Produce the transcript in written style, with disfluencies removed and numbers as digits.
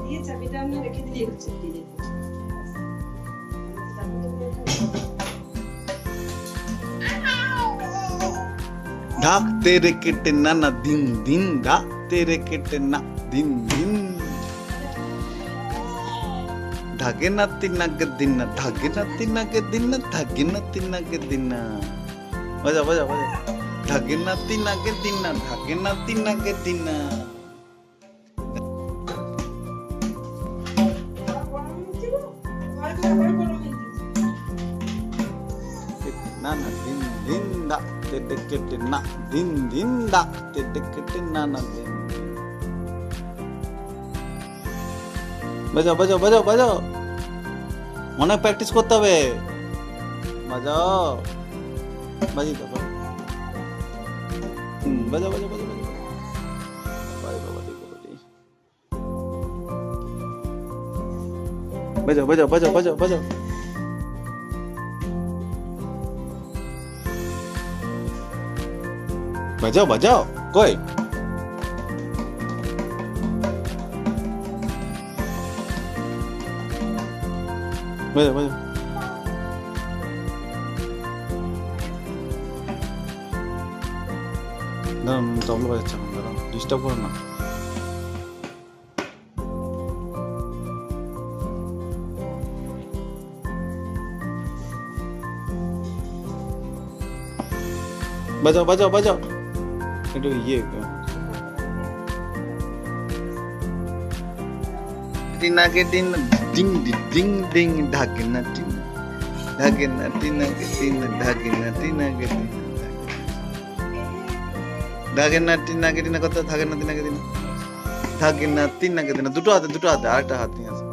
দিয়ে চাবিটা আমরা রেখে দিলেই হচ্ছে দিয়ে ঢাক তেরে কেটে না না দিন দিন ঢাক তেরে কেটে না দিন দিন ধাগে না তিনাকে দিন না ধাগে না তিনাকে দিন না ধাগে না তিনাকে দিন না বাজা বাজা বাজা ধাগে না তিনাকে দিন না ধাগে না তিনাকে দিন না না না দিন দিন ডাক তেরে কেটে না দিন দিন ডাক তেরে কেটে না না দিন বাজাও বাজাও বাজাও বাজাও অনেক প্র্যাকটিস করতে হবে বাজাও বাজি তো বাজাও বাজাও বাজাও বাজাও বাজাও বাজাও বাজাও বাজাও বাজাও বাজাও বাজাও কই বাজাও বাজাও দাঁড়ান তবলা বাজাচ্ছে না দাঁড়ান ডিস্টার্ব করো না বাজাও বাজাও বাজাও একটু ইয়ে টিনাকে দিন ডিং ডিং ডিং ঢাকে না টিন ঢাকে না টিনাকে দিন ঢাকে না টিনাকে দিন ঢাকে না টিনাকে দিন কত থাকে না টিনাকে দিন থাকে না তিনাকে দিন দুটো হাতে আরেকটা হাত নিয়ে আসে